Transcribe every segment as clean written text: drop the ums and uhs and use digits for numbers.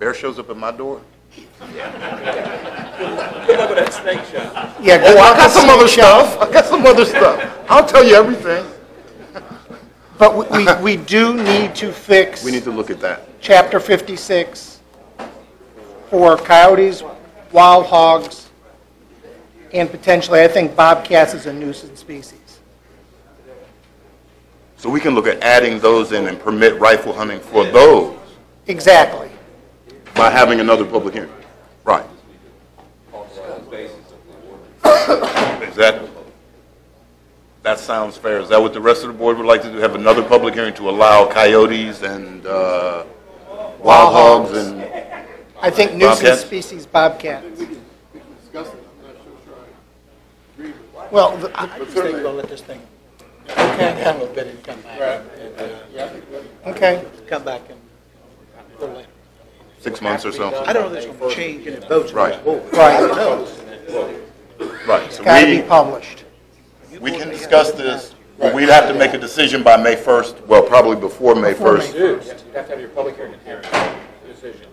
bear shows up at my door. Good luck with that snake shot. Yeah, Oh, I got some other stuff. I got some other stuff. I'll tell you everything. But we do need to fix We need to look at that. Chapter 56 for coyotes, wild hogs, and potentially, I think bobcats is a nuisance species. So we can look at adding those in and permit rifle hunting for those Exactly. by having another public hearing. Right. That sounds fair. Is that what the rest of the board would like to do? Have another public hearing to allow coyotes and wild hogs and I think nuisance bobcats? species bobcats. Well, I just think we're gonna let this thing have a bit and come back. okay. Come back and go later. 6 months or so? I don't know if there's gonna change any votes. Right. Right. Right. So Got to be published. we can discuss this, but we'd have to make a decision by May 1st, well, probably before May 1st. You have to have your public hearing decision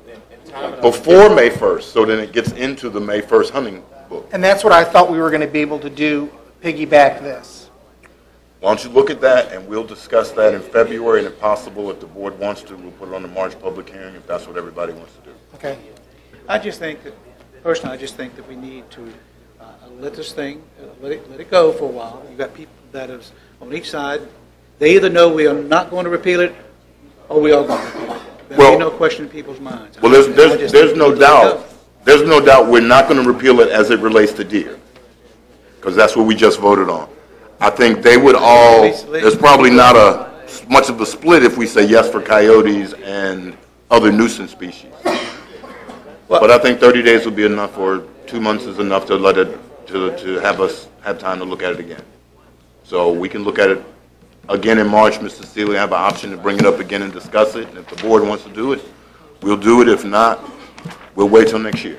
in time enough. Before May 1st, so then it gets into the May 1st hunting book. And that's what I thought we were going to be able to do, piggyback this. Why don't you look at that, and we'll discuss that in February, and if possible, if the board wants to, we'll put it on the March public hearing, if that's what everybody wants to do. Okay. I just think that, personally, I just think that we need to let this thing, let it go for a while. You've got people that is on each side. They either know we are not going to repeal it, or we are going to repeal it. There'll be no question in people's minds. Well, there's no doubt. There's no doubt we're not going to repeal it as it relates to deer, because that's what we just voted on. I think they would all, there's probably not much of a split if we say yes for coyotes and other nuisance species. But I think 30 days would be enough, or 2 months is enough to let it, to have us have time to look at it again. So we can look at it again in March. Mr. Seeley have an option to bring it up again and discuss it. And if the board wants to do it, we'll do it. If not, we'll wait till next year.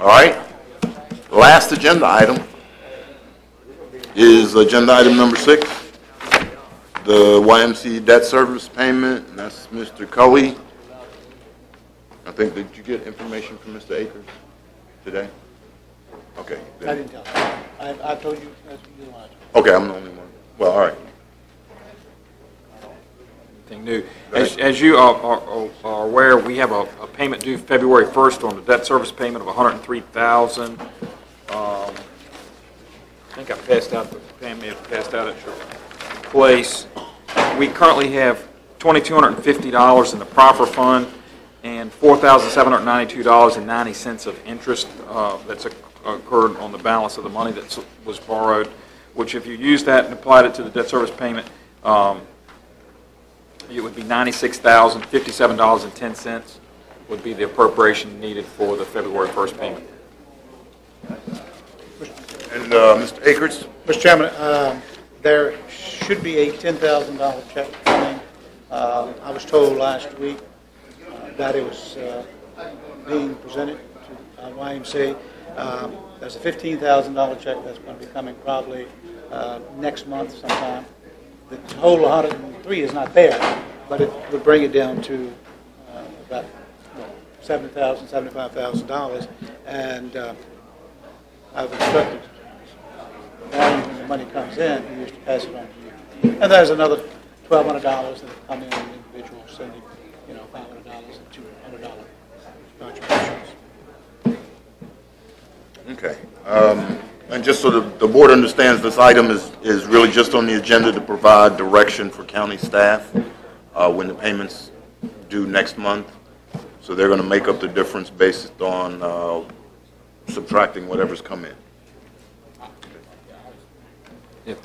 All right? Last agenda item is agenda item number 6, the YMC debt service payment, and that's Mr. Cully. I think, did you get information from Mr. Akers today? Okay. I didn't tell you. I told you, that's what you wanted. Okay, I'm the only one. Well, all right. Anything new. As you are aware, we have a payment due February 1st on the debt service payment of $103,000. I think I passed out, Pam may have passed out at your place. We currently have $2,250 in the proffer fund and $4,792.90 of interest that's occurred on the balance of the money that was borrowed, which if you use that and applied it to the debt service payment, it would be $96,057.10 would be the appropriation needed for the February 1st payment. And Mr. Akers? Mr. Chairman, there should be a $10,000 check coming. I was told last week that it was being presented to YMCA. There's a $15,000 check that's going to be coming probably next month sometime. The total 103 is not there, but it would bring it down to about $70,000, $75,000, and I've instructed when the money comes in, he used to pass it on to you. And there's another $1,200 that have come in on individuals sending, $500 and $200 contributions. Okay. And just so the board understands, this item is really just on the agenda to provide direction for county staff when the payments due next month. So they're going to make up the difference based on subtracting whatever's come in.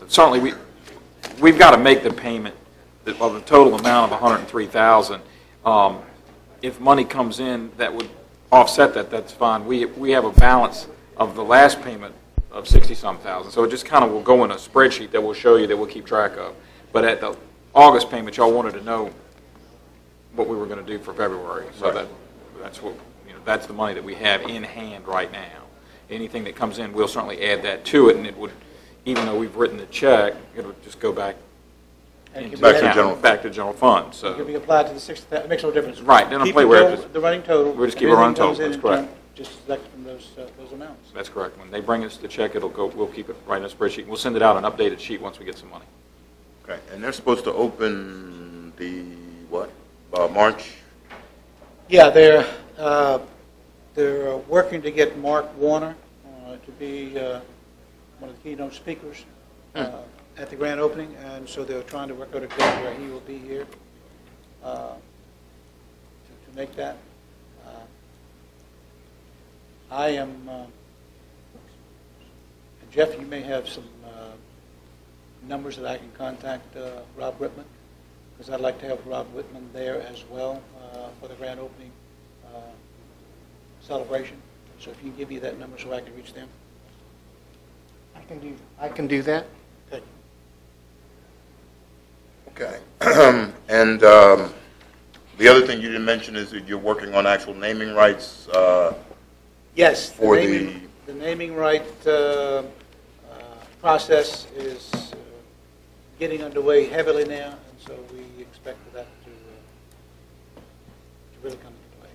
Certainly, we've got to make the payment of the total amount of $103,000. If money comes in that would offset that, that's fine. We have a balance of the last payment of 60-some thousand, so it just kind of will go in a spreadsheet that will show you, that we'll keep track of. But at the August payment, y'all wanted to know what we were going to do for February, so right. that's what that's the money that we have in hand right now. Anything that comes in, we'll certainly add that to it, and it would, even though we've written the check, it would just go back And it can into be Back to account, general. back to general fund, It can so, be applied to the 60,000, it makes no difference. Right, they don't Keep play the where it total- is. the running total. We just If keep a running anything comes total, in that's in correct. turn, just select from those amounts. that's correct. When they bring us the check, it'll go, we'll keep it right in a spreadsheet. We'll send it out, an updated sheet, once we get some money. Okay, and they're supposed to open the, what, March? Yeah, they're working to get Mark Warner to be one of the keynote speakers at the grand opening, and so they're trying to work out a date where he will be here to make that. I am, Jeff, you may have some numbers that I can contact Rob Whitman, because I'd like to have Rob Whitman there as well for the grand opening celebration. So if you can give me that number so I can reach them. I can do that. Okay. Okay. And the other thing you didn't mention is that you're working on actual naming rights. Yes, For the naming right process is getting underway heavily now, and so we expect that to really come into play.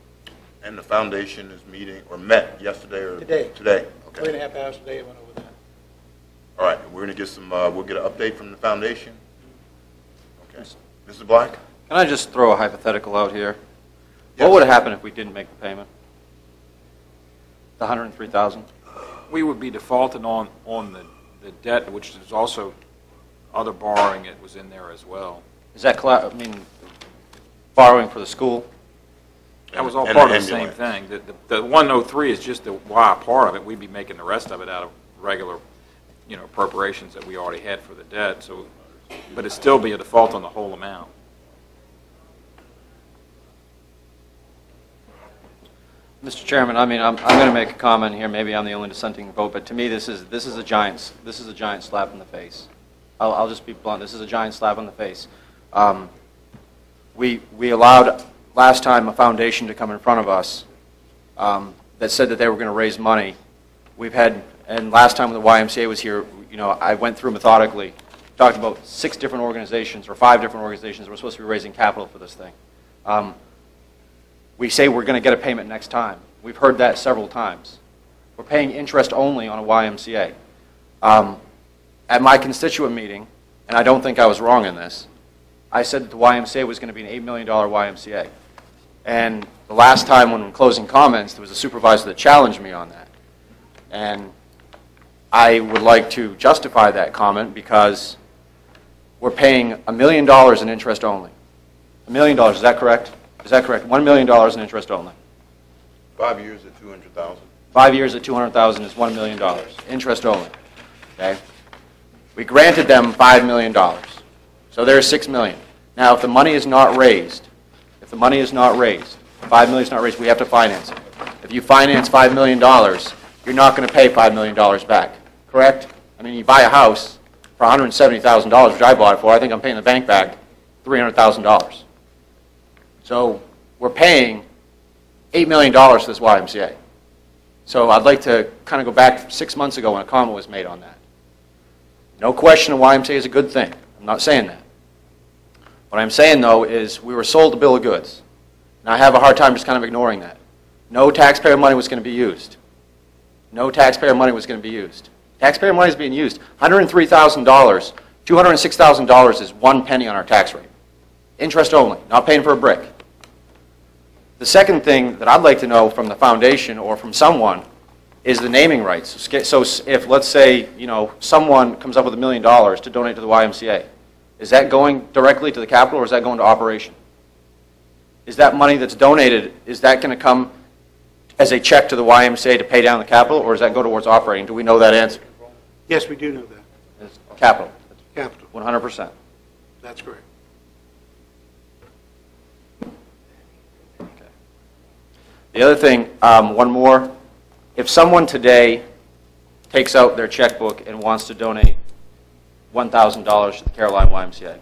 And the foundation is meeting, or met yesterday or? Today. Today, okay. 3.5 hours today, I went over that. All right, we're going to get some, we'll get an update from the foundation. Okay. Mrs. Black? Can I just throw a hypothetical out here? Yes. What would have happened if we didn't make the payment? The 103,000? We would be defaulting on the debt, which is also other borrowing that was in there as well. Is that, borrowing for the school? That was all And part the of the same ambulance. thing. The 103 is just the why part of it. We'd be making the rest of it out of regular, appropriations that we already had for the debt. So, but it'd still be a default on the whole amount. Mr. Chairman, I'm going to make a comment here. Maybe I'm the only dissenting vote, but to me, this is a giant slap in the face. I'll just be blunt. This is a giant slap in the face. We allowed last time a foundation to come in front of us that said that they were going to raise money. And last time when the YMCA was here, I went through methodically, talked about 6 different organizations or 5 different organizations that were supposed to be raising capital for this thing. We say we're going to get a payment next time. We've heard that several times. We're paying interest only on a YMCA. At my constituent meeting, and I don't think I was wrong in this, I said that the YMCA was going to be an $8 million YMCA. And the last time when closing comments, there was a supervisor that challenged me on that. And I would like to justify that comment because we're paying $1 million in interest only. $1 million, is that correct? Is that correct? $1 million in interest only. 5 years at 200,000. 5 years at 200,000 is $1 million, interest only. Okay? We granted them $5 million. So there's $6 million. Now, if the money is not raised, $5 million is not raised, we have to finance it. If you finance $5 million, you're not going to pay $5 million back. Correct? I mean, you buy a house for $170,000, which I bought it for. I think I'm paying the bank back $300,000. So we're paying $8 million to this YMCA. So I'd like to kind of go back 6 months ago when a comment was made on that. No question a YMCA is a good thing. I'm not saying that. What I'm saying, though, is we were sold a bill of goods. And I have a hard time just kind of ignoring that. No taxpayer money was going to be used. No taxpayer money was going to be used. Taxpayer money is being used. $103,000, $206,000 is 1 penny on our tax rate. Interest only, not paying for a brick. The second thing that I'd like to know from the foundation or from someone is the naming rights. So if, let's say, someone comes up with $1 million to donate to the YMCA, is that going directly to the capital or is that going to operation? Is that money that's donated, is that going to come as a check to the YMCA to pay down the capital or does that go towards operating? Do we know that answer? Yes, we do know that. It's capital, Capital, 100%. that's correct. The other thing, one more, if someone today takes out their checkbook and wants to donate $1,000 to the Caroline YMCA,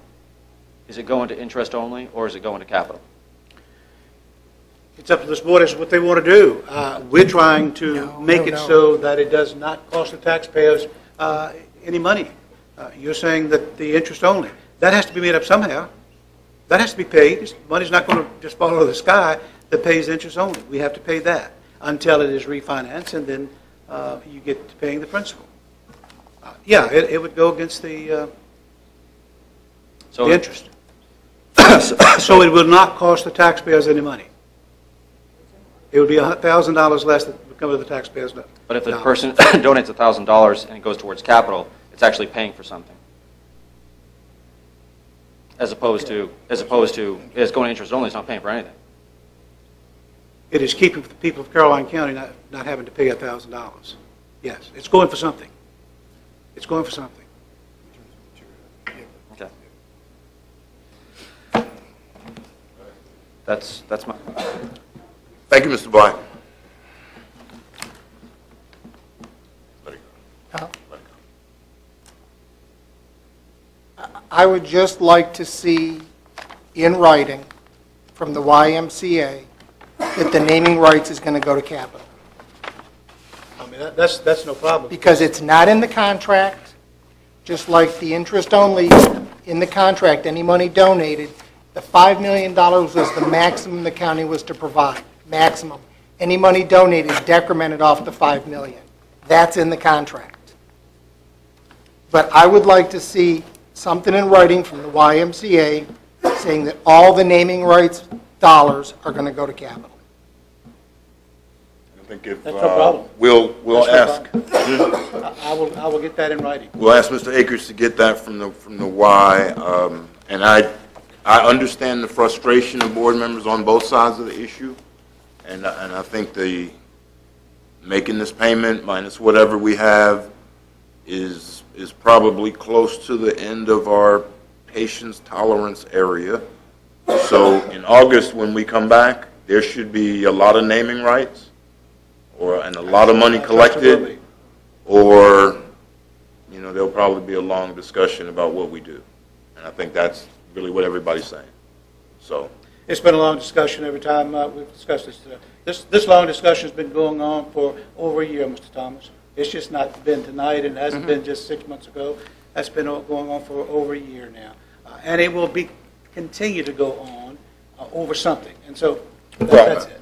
is it going to interest only or is it going to capital? It's up to this board as to what they want to do. We're trying to make it so that it does not cost the taxpayers any money. You're saying that the interest only. that has to be made up somehow. That has to be paid. Money's not going to just fall out of the sky that pays interest only. We have to pay that until it is refinanced, and then you get to paying the principal. Yeah, it would go against the interest. So it will not cost the taxpayers any money. It would be $1,000 less that would come to the taxpayers. But if the person donates $1,000 and it goes towards capital, it's actually paying for something. As opposed to it's going to interest only, it's not paying for anything. It is keeping the people of Caroline County not having to pay $1,000. Yes, it's going for something. It's going for something. Okay. That's my. Thank you, Mr. Black. I would just like to see in writing from the YMCA that the naming rights is going to go to capital. I mean, that's no problem. Because it's not in the contract, just like the interest only in the contract, any money donated, the $5 million was the maximum the county was to provide, maximum. Any money donated decremented off the $5 million. That's in the contract. But I would like to see something in writing from the YMCA saying that all the naming rights dollars are going to go to capital. I think if That's no problem. we'll ask. I will get that in writing. We'll ask Mr. Akers to get that from the Y. And I understand the frustration of board members on both sides of the issue, and I think the making this payment minus whatever we have is probably close to the end of our patience tolerance area. So in August, when we come back, there should be a lot of naming rights, and a lot of money collected, or there'll probably be a long discussion about what we do. And I think that's really what everybody's saying. So it's been a long discussion every time we've discussed this. This long discussion has been going on for over a year, Mr. Thomas. It's just not been tonight, and it hasn't been just 6 months ago. That's been going on for over a year now. And it will continue to go on over something. And so that's it.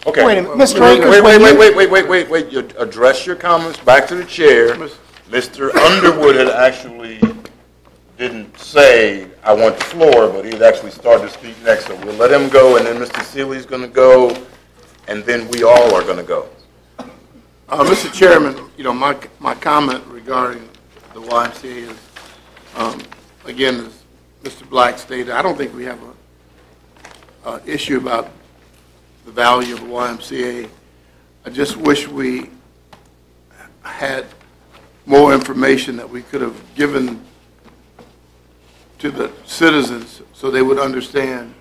okay. Wait a minute, Mr. Akers. Wait. You address your comments back to the chair. Mr. Underwood had actually didn't say, I want the floor, but he had actually started to speak next. So we'll let him go, and then Mr. Seeley's going to go, and then we all are going to go. Mr. Chairman, my comment regarding the YMCA is, again, as Mr. Black stated, I don't think we have an issue about the value of the YMCA. I just wish we had more information that we could have given to the citizens so they would understand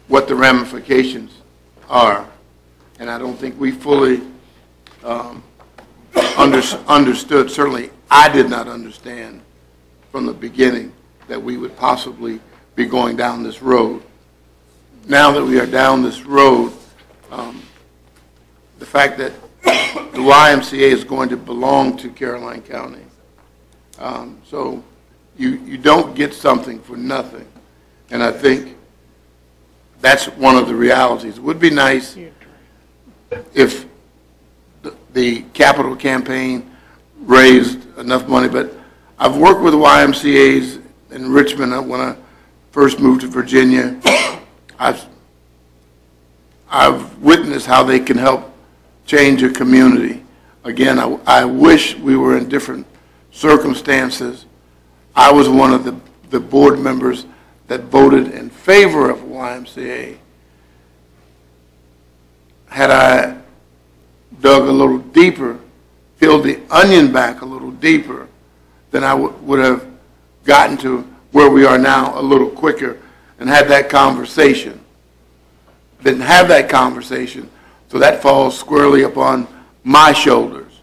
what the ramifications are. And I don't think we fully understood, certainly I did not understand from the beginning that we would possibly be going down this road. Now that we are down this road, the fact that the YMCA is going to belong to Caroline County. So you don't get something for nothing. And I think that's one of the realities. It would be nice if the capital campaign raised enough money, but I've worked with YMCAs in Richmond when I first moved to Virginia. I've witnessed how they can help change a community. Again, I wish we were in different circumstances. I was one of the board members that voted in favor of YMCA. Had I dug a little deeper, peeled the onion back a little deeper, then I would have gotten to where we are now a little quicker and had that conversation. Didn't have that conversation, so that falls squarely upon my shoulders.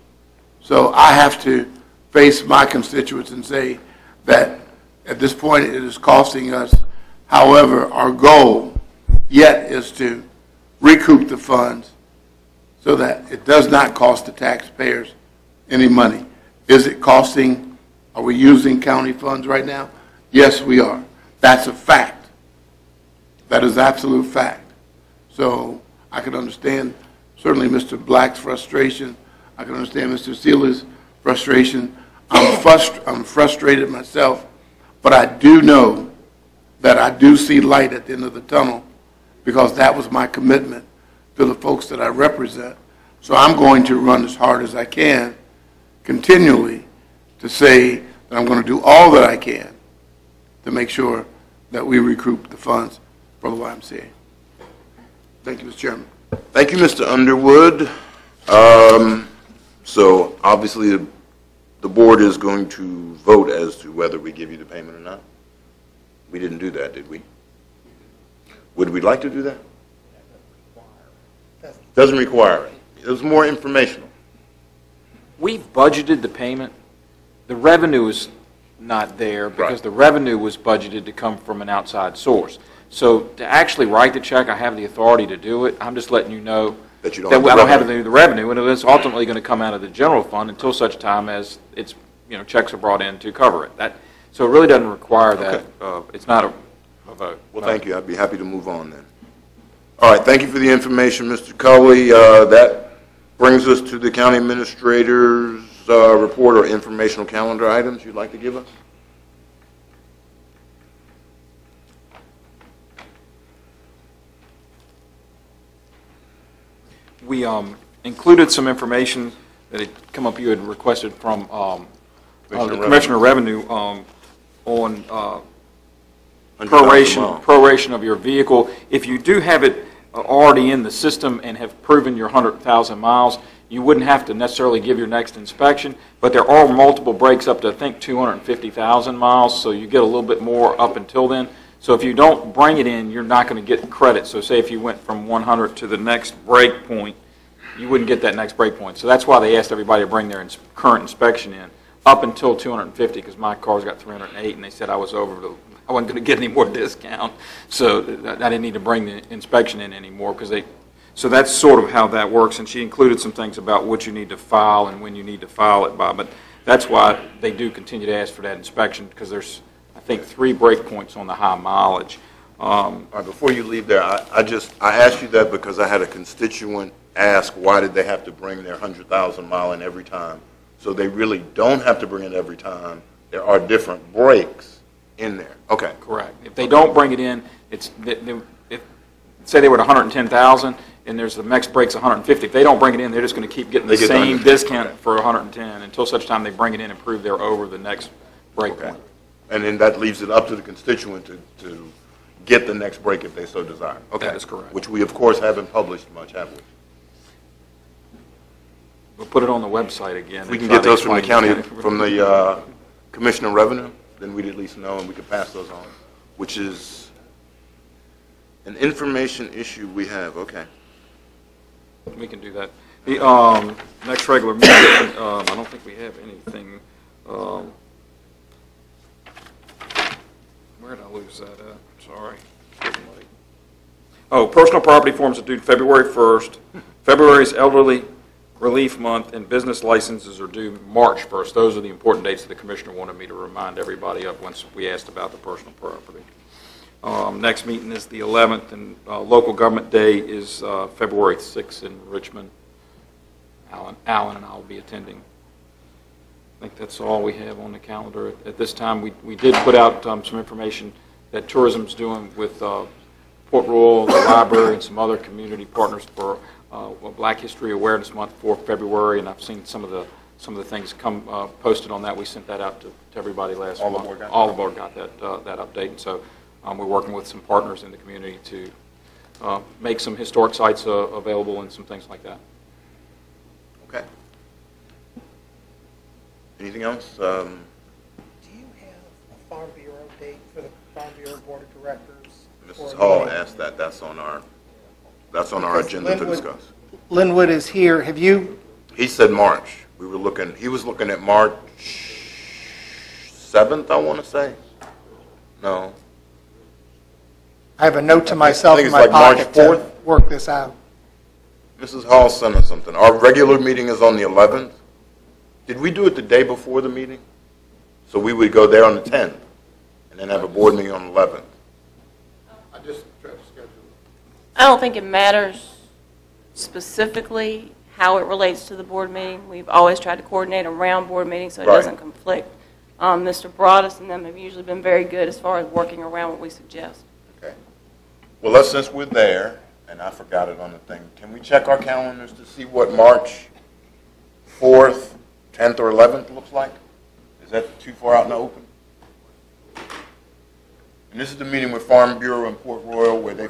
So I have to face my constituents and say that at this point it is costing us. However, our goal yet is to recoup the funds so that it does not cost the taxpayers any money. Is it costing, are we using county funds right now? Yes, we are. That's a fact. That is absolute fact. So I can understand certainly Mr. Black's frustration. I can understand Mr. Seeley's frustration. I'm frustrated myself, but I do know that I do see light at the end of the tunnel because that was my commitment to the folks that I represent. So I'm going to run as hard as I can continually to say that I'm going to do all that I can to make sure that we recoup the funds for the YMCA. Thank you, Mr. Chairman. Thank you, Mr. Underwood. So obviously the board is going to vote as to whether we give you the payment or not. We didn't do that, did we? Would we like to do that? Doesn't require it. It was more informational. We've budgeted the payment. The revenue is not there because Right. the revenue was budgeted to come from an outside source. So to actually write the check, I have the authority to do it. I'm just letting you know That you don't that have the I don't have revenue. the revenue, and it's ultimately going to come out of the general fund until such time as it's, checks are brought in to cover it. So it really doesn't require that. It's not a vote. Well, thank you. I'd be happy to move on then. All right, thank you for the information, Mr. Cully. That brings us to the county administrator's report or informational calendar items you'd like to give us? We included some information that had come up, you had requested from the Commissioner of Revenue on proration of your vehicle. If you do have it already in the system and have proven your 100,000 miles, you wouldn't have to necessarily give your next inspection, but there are multiple breaks up to, I think, 250,000 miles, so you get a little bit more up until then. So if you don't bring it in, you're not going to get credit. So say if you went from 100 to the next break point, you wouldn't get that next break point. So that's why they asked everybody to bring their current inspection in up until 250, because my car's got 308, and they said I was over the, I wasn't going to get any more discount. So I didn't need to bring the inspection in anymore because they. So that's sort of how that works, and she included some things about what you need to file and when you need to file it by. But that's why they do continue to ask for that inspection, because there's, I think, 3 break points on the high mileage. All right, before you leave there, I asked you that because I had a constituent ask why did they have to bring their 100,000 mile in every time. So they really don't have to bring it every time. There are different breaks in there. Okay. Correct. If they don't bring it in, it's if say they were at 110,000 and there's the next break's 150. If they don't bring it in, they're just going to keep getting the same discount for 110 until such time they bring it in and prove they're over the next break point. And then that leaves it up to the constituent to get the next break if they so desire. Okay. That is correct. Which we, of course, haven't published much, have we? We'll put it on the website again. If we can get those from the county, from the Commissioner of Revenue, then we'd at least know and we could pass those on, which is an information issue we have. Okay. We can do that. The next regular meeting, I don't think we have anything. Where did I lose that at? Sorry. Oh, personal property forms are due February 1st. February is elderly relief month, and business licenses are due March 1st. Those are the important dates that the commissioner wanted me to remind everybody of once we asked about the personal property. Next meeting is the 11th, and local government day is February 6th in Richmond. Alan and I will be attending. I think that's all we have on the calendar at this time. We did put out some information that tourism's doing with Port Royal, the library, and some other community partners for Black History Awareness Month for February, and I've seen some of the things come posted on that. We sent that out to everybody last month. All the board got that update, and so we're working with some partners in the community to make some historic sites available and some things like that. Okay. Anything else? Do you have a Farm Bureau date for the Farm Bureau Board of Directors? Mrs. Hall asked that. That's on our agenda to discuss. Linwood is here. Have you? He said March. He was looking at March 7th, I want to say. No. I have a note to myself think in it's my like pocket March to work this out. Mrs. Hall sent us something. Our regular meeting is on the 11th. Did we do it the day before the meeting? So we would go there on the 10th and then have a board meeting on the 11th. I just tried to schedule. I don't think it matters specifically how it relates to the board meeting. We've always tried to coordinate around board meetings so it Right. doesn't conflict. Mr. Broadus and them have usually been very good as far as working around what we suggest. Okay. Well, since we're there, and I forgot it on the thing, can we check our calendars to see what March 4th, 10th, or 11th looks like? Is that too far out in the open? And this is the meeting with Farm Bureau and Port Royal where they...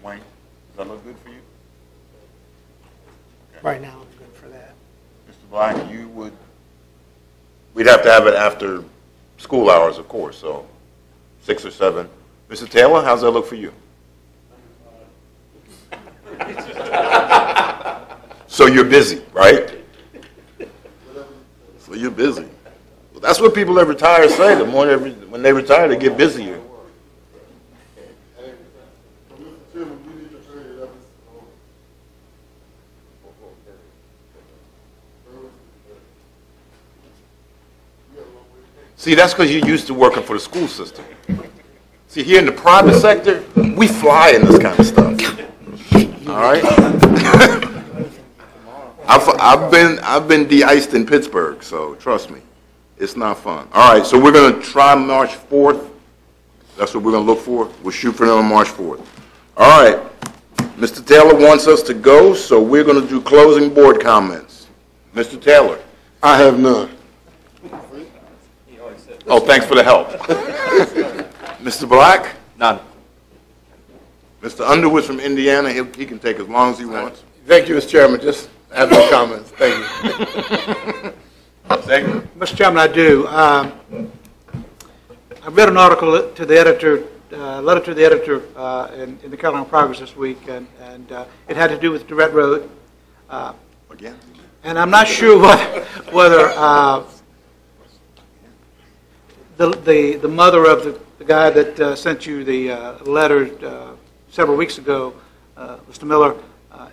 Wayne, does that look good for you? Okay. Right now, I'm good for that. Mr. Black, we'd have to have it after school hours, of course, so 6 or 7. Mr. Taylor, how's that look for you? So you're busy, right? So you're busy. Well, that's what people that retire say. The more when they retire, they get busier. See, that's because you're used to working for the school system. See, here in the private sector, we fly in this kind of stuff. All right? I've been de-iced in Pittsburgh, so trust me, it's not fun. All right, so we're going to try March 4th. That's what we're going to look for. We'll shoot for them on March 4th. All right. Mr. Taylor wants us to go, so we're going to do closing board comments. Mr. Taylor. I have none. Oh, thanks for the help. Mr. Black? None. Mr. Underwood from Indiana, he can take as long as he wants. Thank you, Mr. Chairman. Just have no comments. Thank you. Thank you. Mr. Chairman, I do. I read an article to the editor, letter to the editor in the Carolina Progress this week, and it had to do with Durrett Road. Again? And I'm not sure whether the mother of the guy that sent you the letter several weeks ago, Mr. Miller,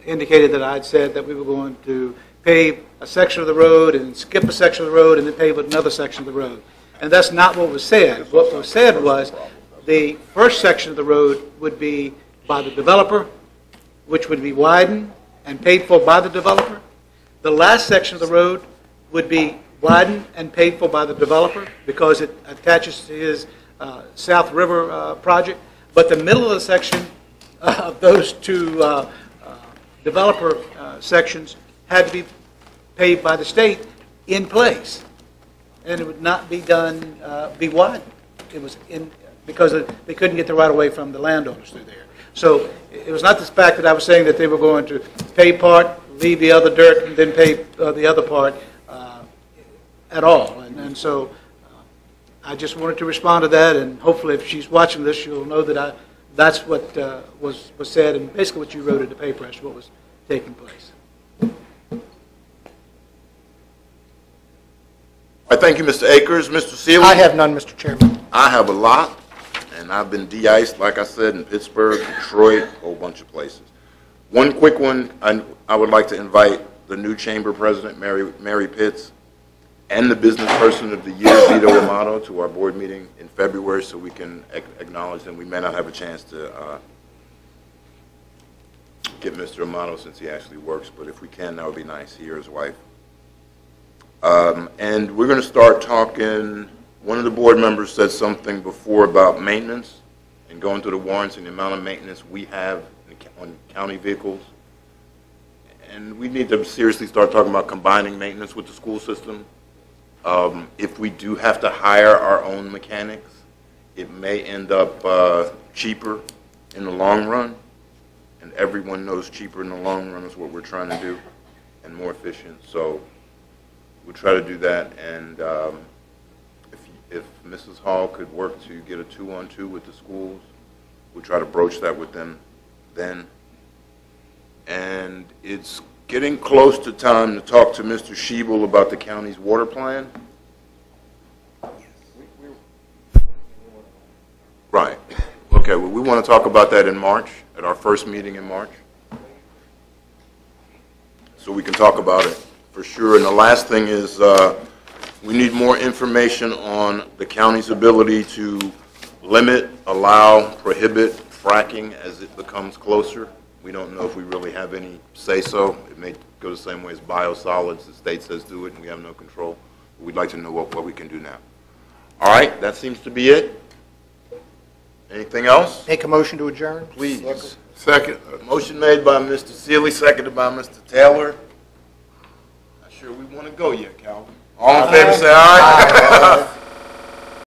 indicated that I'd said that we were going to pave a section of the road and skip a section of the road and then pave another section of the road. And that's not what was said. What was said was the first section of the road would be by the developer, which would be widened and paid for by the developer. The last section of the road would be widened and paid for by the developer because it attaches to his South River project. But the middle of the section of those two developer sections had to be paid by the state in place. And it would not be done, be widened. It was because they couldn't get the right of way from the landowners through there. So it was not the fact that I was saying that they were going to pay part, leave the other dirt, and then pay the other part at all. And so I just wanted to respond to that, and hopefully if she's watching this, she'll know that that's what was said, and basically what you wrote in the paper as to what was taking place. I thank you, Mr. Akers. Mr. Sealy? I have none, Mr. Chairman. I have a lot, and I've been de-iced, like I said, in Pittsburgh, Detroit, a whole bunch of places. One quick one, I would like to invite the new chamber president, Mary Pitts, and the business person of the year, Vito Amato, to our board meeting in February so we can acknowledge them. We may not have a chance to get Mr. Amato since he actually works, but if we can, that would be nice. He or his wife. And we're going to start talking, one of the board members said something before about maintenance and going through the warrants and the amount of maintenance we have on county vehicles. And we need to seriously start talking about combining maintenance with the school system. If we do have to hire our own mechanics, it may end up cheaper in the long run. And everyone knows cheaper in the long run is what we're trying to do, and more efficient. So we'll try to do that. And if Mrs. Hall could work to get a 2-on-2 with the schools, we'll try to broach that with them then. And it's getting close to time to talk to Mr. Schiebel about the county's water plan. Right. Okay, well, we want to talk about that in March, at our first meeting in March. so we can talk about it for sure. And the last thing is, we need more information on the county's ability to limit, allow, prohibit fracking as it becomes closer. We don't know if we really have any say-so. It may go the same way as biosolids. The state says do it, and we have no control. But we'd like to know what we can do now. All right, that seems to be it. Anything else? Make a motion to adjourn? Please. Second. Motion made by Mr. Seeley, seconded by Mr. Taylor. Not sure we want to go yet, Calvin. All in favor, say aye.